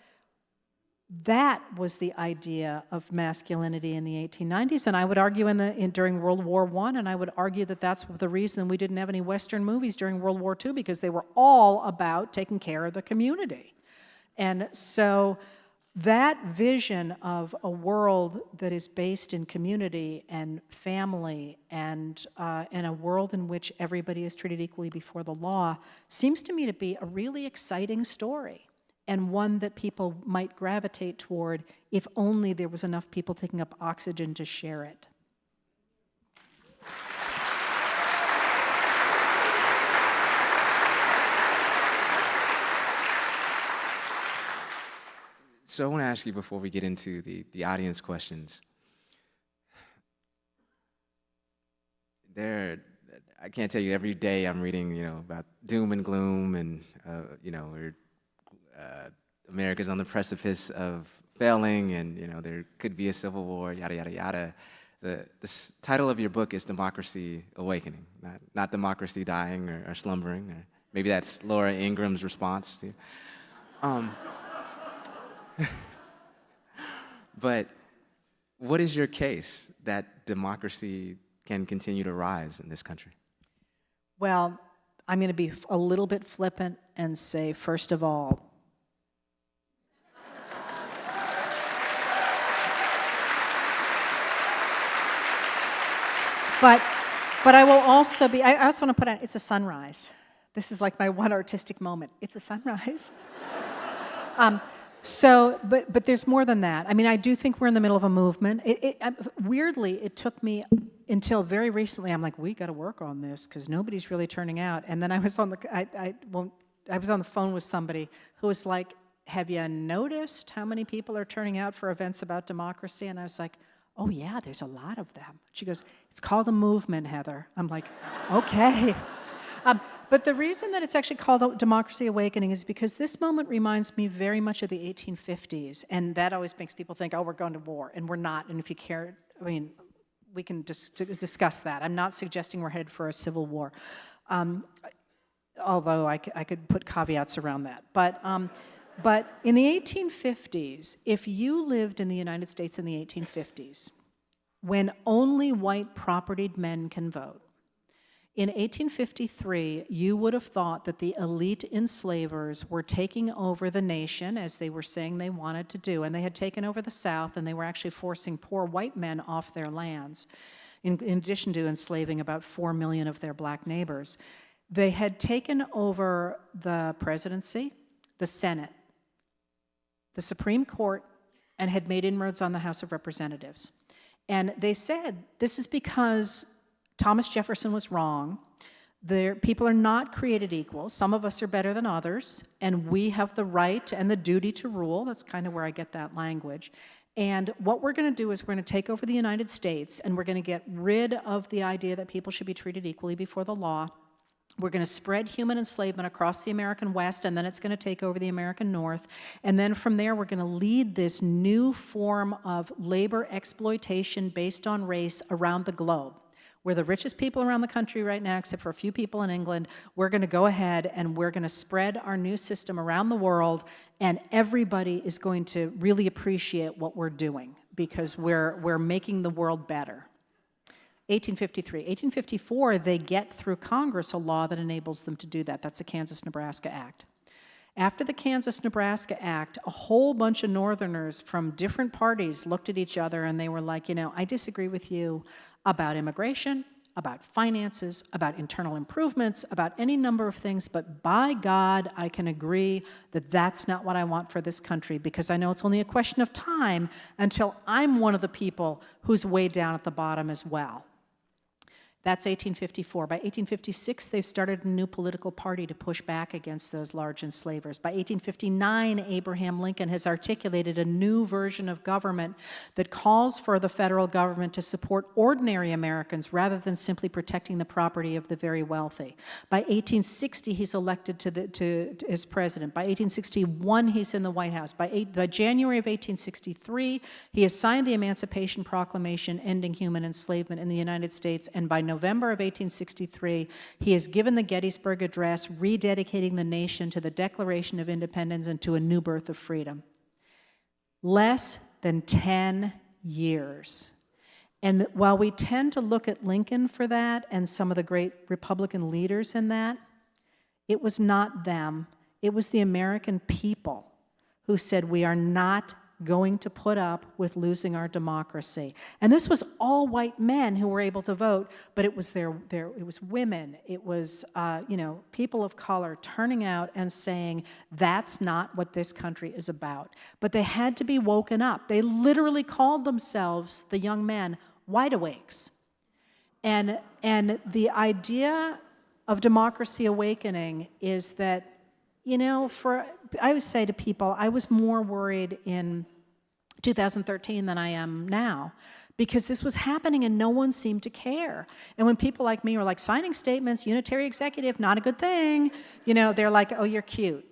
that was the idea of masculinity in the 1890s, and I would argue during World War I, and I would argue that that's the reason we didn't have any Western movies during World War II, because they were all about taking care of the community. And so that vision of a world that is based in community and family and a world in which everybody is treated equally before the law seems to me to be a really exciting story, and one that people might gravitate toward if only there was enough people taking up oxygen to share it. So I want to ask you, before we get into the audience questions, I can't tell you, every day I'm reading, about doom and gloom, and America's on the precipice of failing, and there could be a civil war, yada yada yada. The title of your book is Democracy Awakening, not Democracy Dying or Slumbering, or maybe that's Laura Ingram's response to. But what is your case that democracy can continue to rise in this country? Well, I'm going to be a little bit flippant and say, first of all, but I will also be, I also want to put out, it's a sunrise. This is like my one artistic moment. It's a sunrise. But there's more than that. I mean, I do think we're in the middle of a movement. Weirdly, it took me until very recently. I'm like, we got to work on this because nobody's really turning out. And then I was on the phone with somebody who was like, have you noticed how many people are turning out for events about democracy? And I was like, oh yeah, there's a lot of them. She goes, it's called a movement, Heather. I'm like, okay. But the reason that it's actually called Democracy Awakening is because this moment reminds me very much of the 1850s, and that always makes people think, oh, we're going to war, and we're not. And if you care, I mean, we can discuss that. I'm not suggesting we're headed for a civil war, although I could put caveats around that. But in the 1850s, if you lived in the United States in the 1850s, when only white propertied men can vote, in 1853, you would have thought that the elite enslavers were taking over the nation, as they were saying they wanted to do, and they had taken over the South, and they were actually forcing poor white men off their lands, in addition to enslaving about 4 million of their black neighbors. They had taken over the presidency, the Senate, the Supreme Court, and had made inroads on the House of Representatives. And they said, this is because Thomas Jefferson was wrong. People are not created equal. Some of us are better than others, and we have the right and the duty to rule. That's kind of where I get that language. And what we're going to do is we're going to take over the United States, and we're going to get rid of the idea that people should be treated equally before the law. We're going to spread human enslavement across the American West, and then it's going to take over the American North. And then from there, we're going to lead this new form of labor exploitation based on race around the globe. We're the richest people around the country right now, except for a few people in England. We're going to go ahead and we're going to spread our new system around the world, and everybody is going to really appreciate what we're doing because we're making the world better. 1853. 1854, they get through Congress a law that enables them to do that. That's the Kansas-Nebraska Act. After the Kansas-Nebraska Act, a whole bunch of Northerners from different parties looked at each other and they were like, you know, I disagree with you about immigration, about finances, about internal improvements, about any number of things, but by God, I can agree that that's not what I want for this country, because I know it's only a question of time until I'm one of the people who's way down at the bottom as well. That's 1854. By 1856, they've started a new political party to push back against those large enslavers. By 1859, Abraham Lincoln has articulated a new version of government that calls for the federal government to support ordinary Americans rather than simply protecting the property of the very wealthy. By 1860, he's elected as president. By 1861, he's in the White House. By January of 1863, he has signed the Emancipation Proclamation ending human enslavement in the United States, and by November of 1863, he has given the Gettysburg Address, rededicating the nation to the Declaration of Independence and to a new birth of freedom. Less than 10 years. And while we tend to look at Lincoln for that and some of the great Republican leaders in that, it was not them. It was the American people who said, we are not going to put up with losing our democracy. And this was all white men who were able to vote, but it was it was women, it was people of color turning out and saying, that's not what this country is about. But they had to be woken up. They literally called themselves, the young men, wide awakes. And the idea of democracy awakening is that, I always say to people, I was more worried in 2013 than I am now, because this was happening and no one seemed to care. And when people like me were like, signing statements, unitary executive, not a good thing, they're like, oh, you're cute,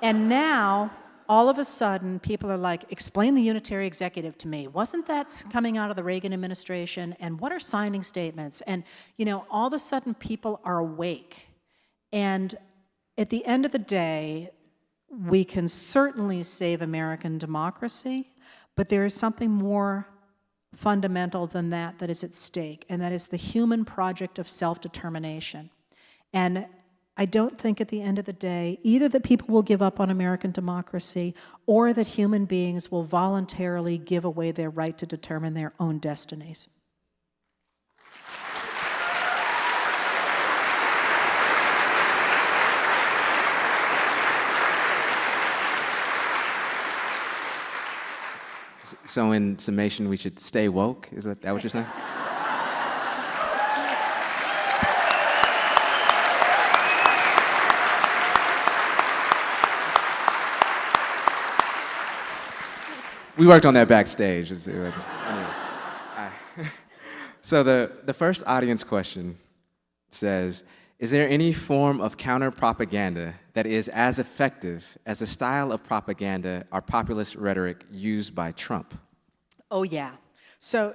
And now, all of a sudden, people are like, explain the unitary executive to me. Wasn't that coming out of the Reagan administration? And what are signing statements? And, all of a sudden, people are awake. And at the end of the day, we can certainly save American democracy, but there is something more fundamental than that that is at stake, and that is the human project of self-determination. And I don't think at the end of the day, either that people will give up on American democracy or that human beings will voluntarily give away their right to determine their own destinies. So in summation, we should stay woke? Is that what you're saying? We worked on that backstage. Anyway. So the first audience question says, is there any form of counter-propaganda that is as effective as the style of propaganda or populist rhetoric used by Trump? Oh, yeah. So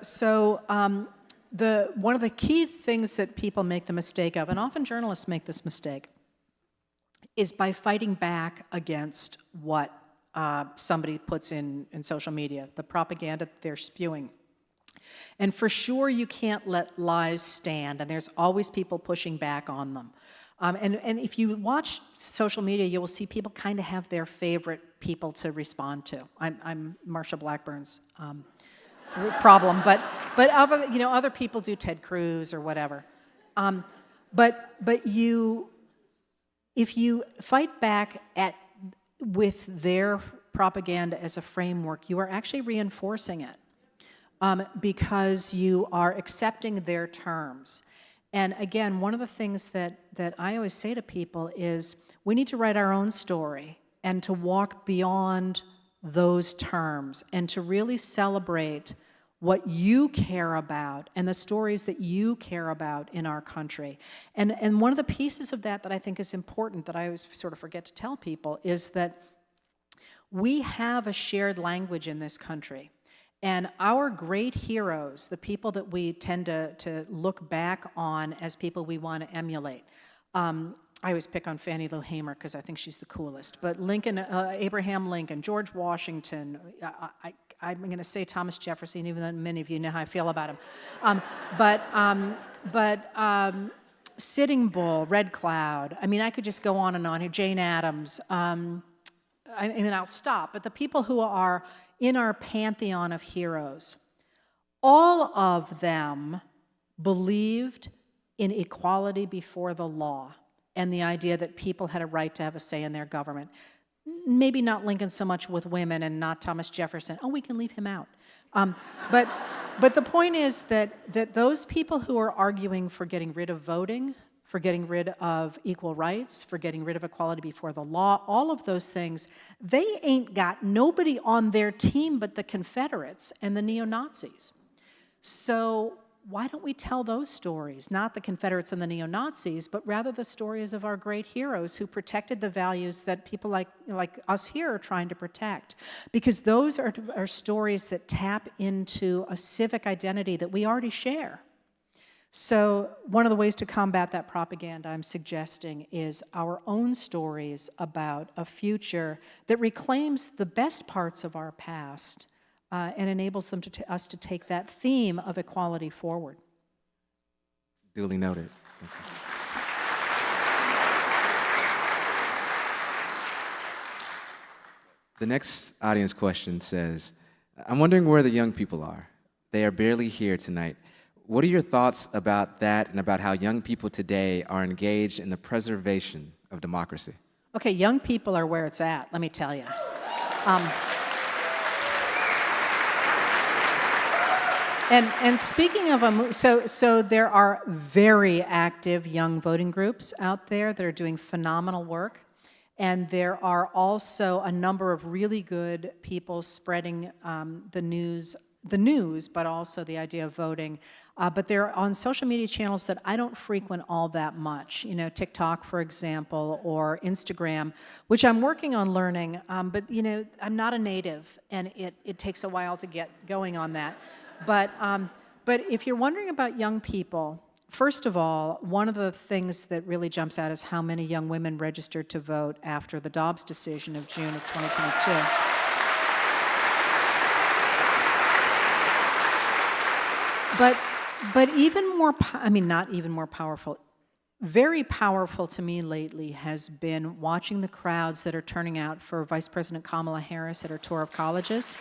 one of the key things that people make the mistake of, and often journalists make this mistake, is by fighting back against what somebody puts in social media, the propaganda they're spewing. And for sure, you can't let lies stand, and there's always people pushing back on them. And if you watch social media, you will see people kind of have their favorite people to respond to. I'm Marsha Blackburn's problem, but other people do Ted Cruz or whatever. But if you fight back with their propaganda as a framework, you are actually reinforcing it. Because you are accepting their terms. And again, one of the things that I always say to people is we need to write our own story and to walk beyond those terms and to really celebrate what you care about and the stories that you care about in our country. And one of the pieces of that I think is important that I always sort of forget to tell people is that we have a shared language in this country. And our great heroes, the people that we tend to look back on as people we want to emulate, I always pick on Fannie Lou Hamer because I think she's the coolest, but Lincoln, Abraham Lincoln, George Washington, I'm going to say Thomas Jefferson, even though many of you know how I feel about him. Sitting Bull, Red Cloud. I mean, I could just go on and on here. Jane Addams. I mean, I'll stop. But the people who are in our pantheon of heroes, all of them believed in equality before the law and the idea that people had a right to have a say in their government. Maybe not Lincoln so much with women and not Thomas Jefferson. Oh, we can leave him out. But the point is that those people who are arguing for getting rid of voting, for getting rid of equal rights, for getting rid of equality before the law, all of those things, they ain't got nobody on their team but the Confederates and the neo-Nazis. So why don't we tell those stories? Not the Confederates and the neo-Nazis, but rather the stories of our great heroes who protected the values that people like us here are trying to protect. Because those are stories that tap into a civic identity that we already share. So one of the ways to combat that propaganda I'm suggesting is our own stories about a future that reclaims the best parts of our past and enables them us to take that theme of equality forward. Duly noted. The next audience question says, I'm wondering where the young people are. They are barely here tonight. What are your thoughts about that and about how young people today are engaged in the preservation of democracy? Okay, young people are where it's at, let me tell you. And speaking of so there are very active young voting groups out there that are doing phenomenal work, and there are also a number of really good people spreading the news, but also the idea of voting. But they're on social media channels that I don't frequent all that much. You know, TikTok, for example, or Instagram, which I'm working on learning. But you know, I'm not a native, and it takes a while to get going on that. But if you're wondering about young people, first of all, one of the things that really jumps out is how many young women registered to vote after the Dobbs decision of June of 2022. But even more, not even more powerful, very powerful to me lately has been watching the crowds that are turning out for Vice President Kamala Harris at her tour of colleges.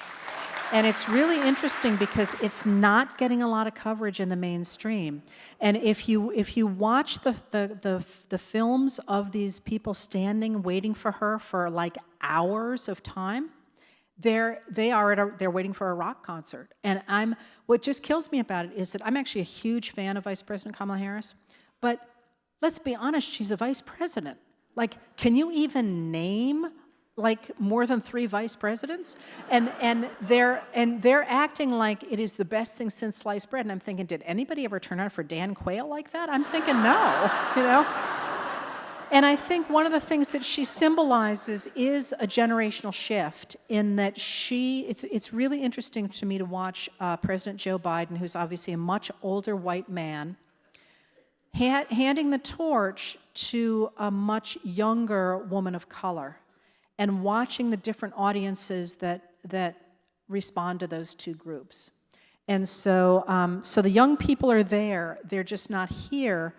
And it's really interesting because it's not getting a lot of coverage in the mainstream. And if you watch the films of these people standing waiting for her for like hours of time, they're waiting for a rock concert. And what just kills me about it is that I'm actually a huge fan of Vice President Kamala Harris, but let's be honest, she's a vice president. Like, can you even name like more than 3 vice presidents? And they're acting like it is the best thing since sliced bread. And I'm thinking, did anybody ever turn out for Dan Quayle like that? I'm thinking no, you know? And I think one of the things that she symbolizes is a generational shift in that it's really interesting to me to watch President Joe Biden, who's obviously a much older white man, handing the torch to a much younger woman of color and watching the different audiences that respond to those two groups. And so the young people are there, they're just not here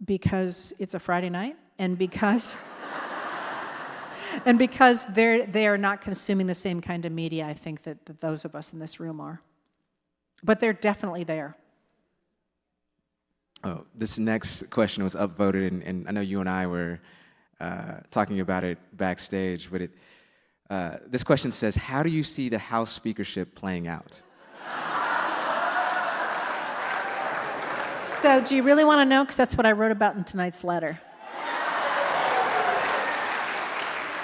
because it's a Friday night and because they are not consuming the same kind of media I think that those of us in this room are. But they're definitely there. Oh, this next question was upvoted, and I know you and I were talking about it backstage, but this question says, how do you see the House speakership playing out? So do you really want to know? Because that's what I wrote about in tonight's letter.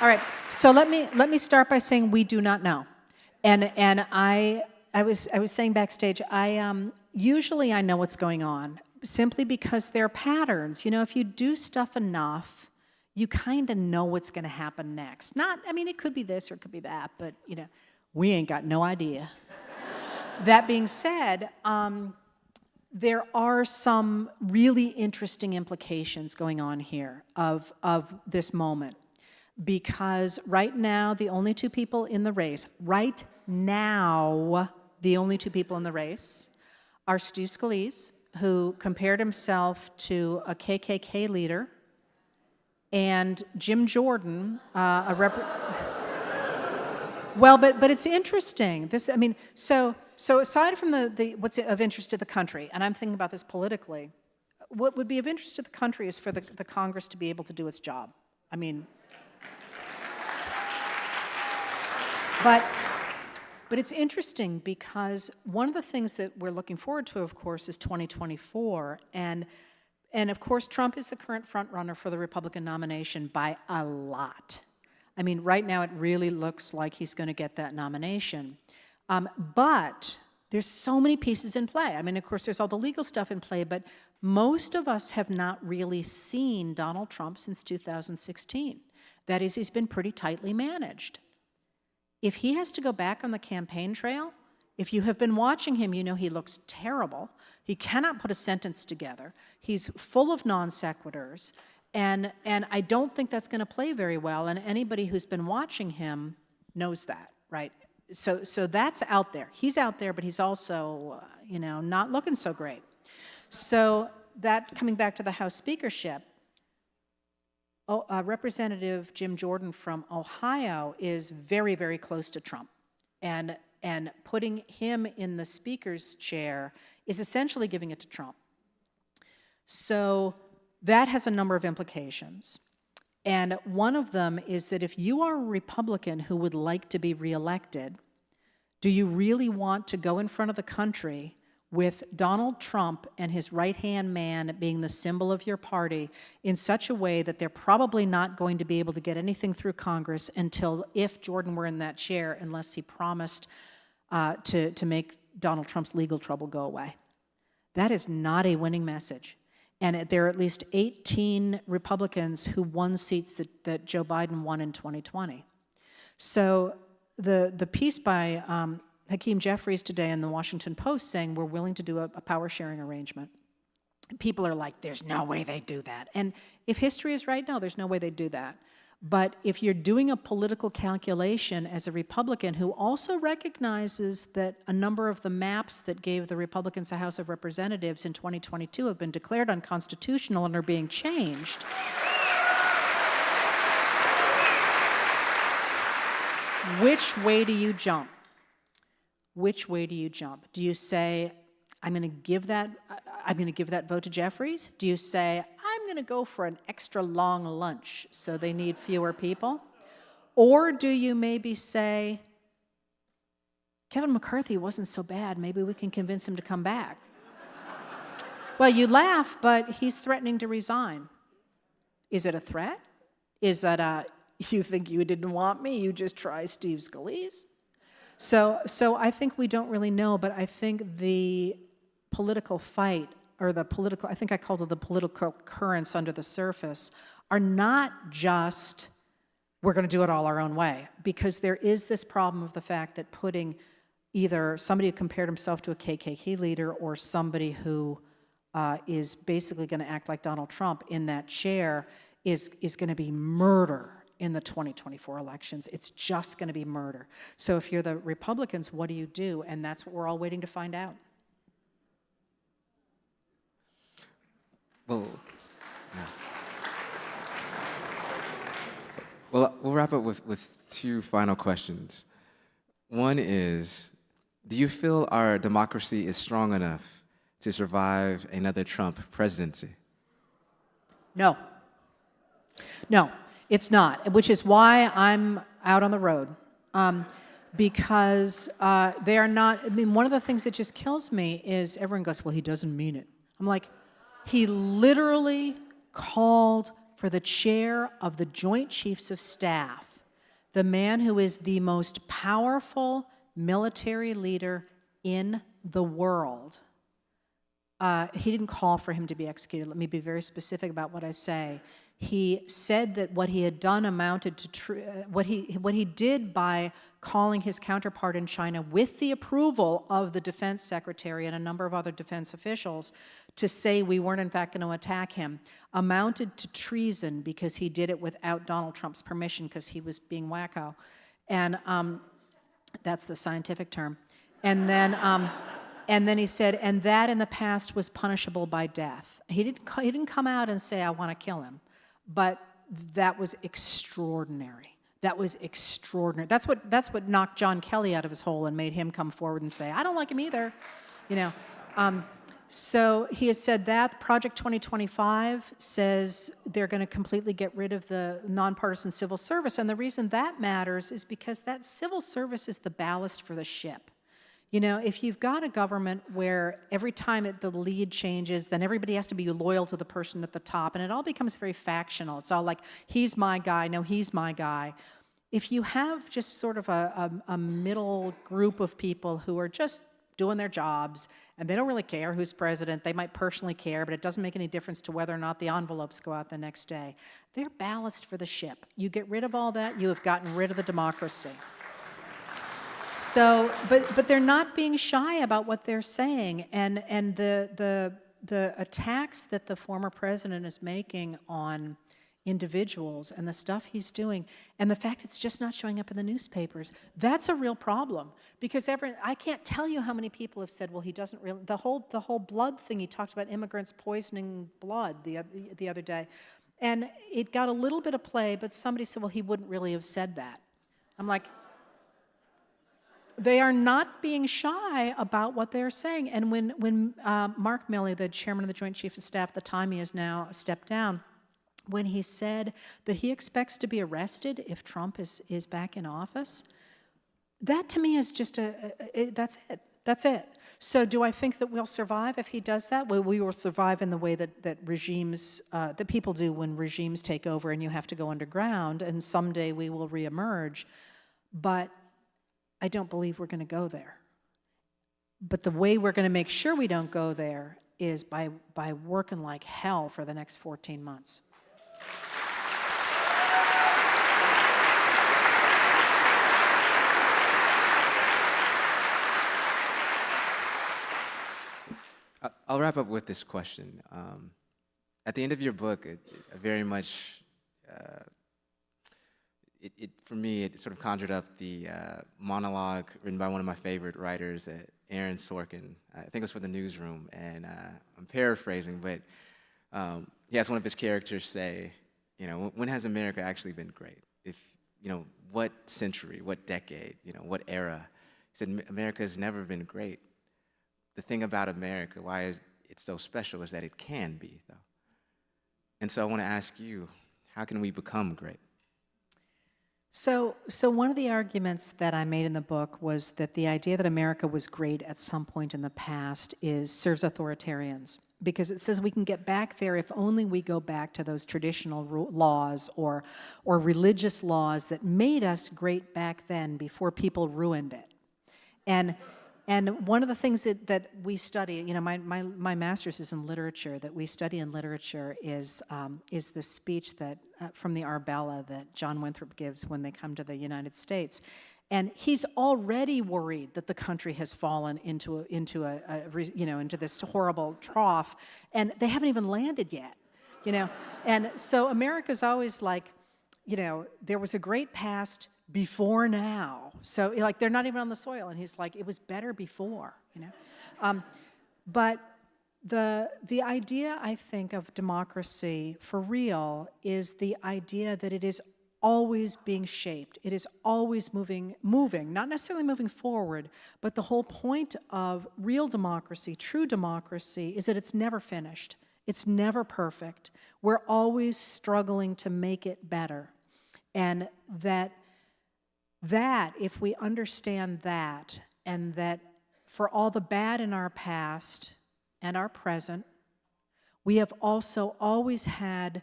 All right, so let me start by saying we do not know. And I was saying backstage, usually I know what's going on, simply because there are patterns. You know, if you do stuff enough, you kind of know what's going to happen next. It could be this or it could be that, but, you know, we ain't got no idea. That being said, there are some really interesting implications going on here of this moment. Because right now, the only two people in the race, are Steve Scalise, who compared himself to a KKK leader, and Jim Jordan, well, but it's interesting. So aside from the what's of interest to the country, and I'm thinking about this politically, what would be of interest to the country is for the Congress to be able to do its job. I mean, but it's interesting because one of the things that we're looking forward to, of course, is 2024, and of course, Trump is the current front runner for the Republican nomination by a lot. I mean, right now it really looks like he's going to get that nomination. But there's so many pieces in play. I mean, of course, there's all the legal stuff in play, but most of us have not really seen Donald Trump since 2016. That is, he's been pretty tightly managed. If he has to go back on the campaign trail, if you have been watching him, you know he looks terrible. He cannot put a sentence together. He's full of non sequiturs. And I don't think that's going to play very well, and anybody who's been watching him knows that, right? So that's out there. He's out there, but he's also, not looking so great. So that, coming back to the House speakership, Representative Jim Jordan from Ohio is very, very close to Trump. And putting him in the speaker's chair is essentially giving it to Trump. So that has a number of implications. And one of them is that if you are a Republican who would like to be reelected, do you really want to go in front of the country with Donald Trump and his right-hand man being the symbol of your party in such a way that they're probably not going to be able to get anything through Congress until, if Jordan were in that chair, unless he promised to make Donald Trump's legal trouble go away? That is not a winning message. And there are at least 18 Republicans who won seats that Joe Biden won in 2020. So the piece by Hakeem Jeffries today in the Washington Post saying we're willing to do a power sharing arrangement. People are like, there's no way they'd do that. And if history is right, no, there's no way they'd do that. But if you're doing a political calculation as a Republican who also recognizes that a number of the maps that gave the Republicans a House of Representatives in 2022 have been declared unconstitutional and are being changed, which way do you jump? Which way do you jump? Do you say, I'm going to give that vote to Jeffries? Do you say, I'm going to go for an extra long lunch so they need fewer people? Or do you maybe say, Kevin McCarthy wasn't so bad, maybe we can convince him to come back? Well, you laugh, but he's threatening to resign. Is it a threat? Is that a, you think you didn't want me, you just try Steve Scalise? So I think we don't really know, but I think the political fight, or I think I called it the political currents under the surface, are not just, we're going to do it all our own way, because there is this problem of the fact that putting either somebody who compared himself to a KKK leader or somebody who is basically going to act like Donald Trump in that chair is going to be murder in the 2024 elections. It's just going to be murder. So if you're the Republicans, what do you do? And that's what we're all waiting to find out. Well, yeah. Well, we'll wrap up with two final questions. One is, do you feel our democracy is strong enough to survive another Trump presidency? No. No, it's not, which is why I'm out on the road. Because they are not, I mean, one of the things that just kills me is everyone goes, well, he doesn't mean it. I'm like, he literally called for the chair of the Joint Chiefs of Staff, the man who is the most powerful military leader in the world. He didn't call for him to be executed. Let me be very specific about what I say. He said that what he had done amounted to what he did by calling his counterpart in China with the approval of the defense secretary and a number of other defense officials to say we weren't in fact going to attack him amounted to treason, because he did it without Donald Trump's permission because he was being wacko. And that's the scientific term. And then And then he said, and that in the past was punishable by death. He didn't come out and say, I want to kill him. But that was extraordinary. That was extraordinary. That's what knocked John Kelly out of his hole and made him come forward and say, I don't like him either. You know. So he has said that. Project 2025 says they're going to completely get rid of the nonpartisan civil service. And the reason that matters is because that civil service is the ballast for the ship. You know, if you've got a government where every time the lead changes, then everybody has to be loyal to the person at the top, and it all becomes very factional. It's all like, he's my guy, no, he's my guy. If you have just sort of a middle group of people who are just doing their jobs, and they don't really care who's president, they might personally care, but it doesn't make any difference to whether or not the envelopes go out the next day. They're ballast for the ship. You get rid of all that, you have gotten rid of the democracy. So, but they're not being shy about what they're saying, and the attacks that the former president is making on individuals and the stuff he's doing, and the fact it's just not showing up in the newspapers, that's a real problem. Because I can't tell you how many people have said, well, he doesn't really, the whole blood thing, he talked about immigrants poisoning blood the other day, and it got a little bit of play, but somebody said, well, he wouldn't really have said that. I'm like, they are not being shy about what they're saying. And when Mark Milley, the chairman of the Joint Chiefs of Staff at the time, he has now stepped down, when he said that he expects to be arrested if Trump is back in office, that to me is just that's it. That's it. So do I think that we'll survive if he does that? Well, we will survive in the way that regimes, that people do when regimes take over and you have to go underground, and someday we will reemerge. But I don't believe we're going to go there. But the way we're going to make sure we don't go there is by working like hell for the next 14 months. I'll wrap up with this question. At the end of your book, it very much, for me, it sort of conjured up the monologue written by one of my favorite writers, Aaron Sorkin. I think it was for the Newsroom, and I'm paraphrasing, but he has one of his characters say, you know, when has America actually been great? If, you know, what century, what decade, you know, what era? He said, America has never been great. The thing about America, why it's so special, is that it can be, though. And so I want to ask you, how can we become great? So one of the arguments that I made in the book was that the idea that America was great at some point in the past serves authoritarians, because it says we can get back there if only we go back to those traditional laws or religious laws that made us great back then before people ruined it. And one of the things that we study, you know, my master's is in literature, that we study in literature is the speech that from the Arbella that John Winthrop gives when they come to the United States. And he's already worried that the country has fallen into this horrible trough, and they haven't even landed yet, you know. And so America's always like, you know, there was a great past before now. So like they're not even on the soil, and he's like, it was better before, you know. But the idea, I think, of democracy for real is the idea that it is always being shaped. It is always moving, not necessarily moving forward, but the whole point of real democracy, true democracy, is that it's never finished. It's never perfect. We're always struggling to make it better. And that if we understand that, and that for all the bad in our past and our present, we have also always had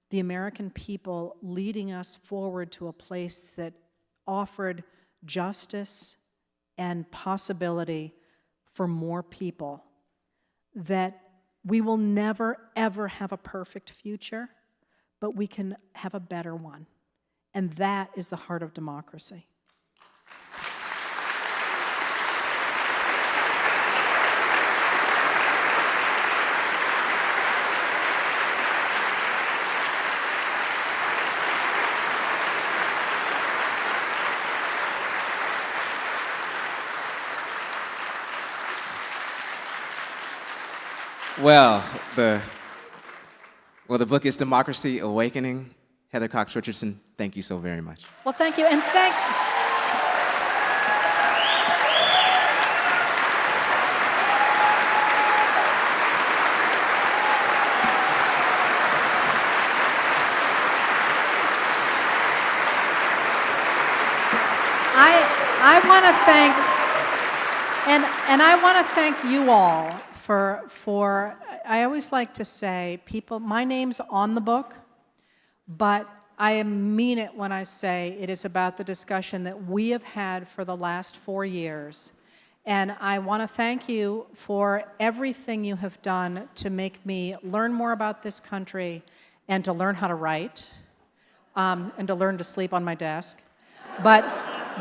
the American people leading us forward to a place that offered justice and possibility for more people, that we will never, ever have a perfect future, but we can have a better one. And that is the heart of democracy. Well, the book is Democracy Awakening. Heather Cox Richardson, thank you so very much. Well, thank you, and thank. I want to thank, and I want to thank you all for, I always like to say, people, my name's on the book, but I mean it when I say it is about the discussion that we have had for the last 4 years. And I want to thank you for everything you have done to make me learn more about this country and to learn how to write and to learn to sleep on my desk.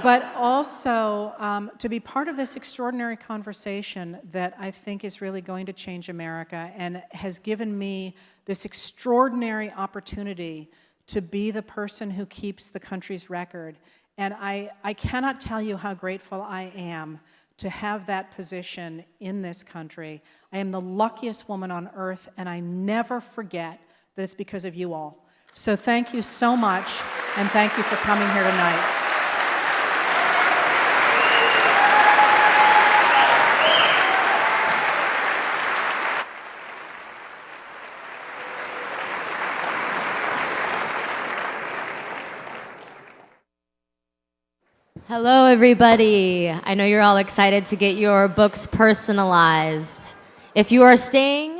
But also to be part of this extraordinary conversation that I think is really going to change America and has given me this extraordinary opportunity to be the person who keeps the country's record. And I cannot tell you how grateful I am to have that position in this country. I am the luckiest woman on earth, and I never forget that it's because of you all. So thank you so much, and thank you for coming here tonight. Hello, everybody. I know you're all excited to get your books personalized. If you are staying,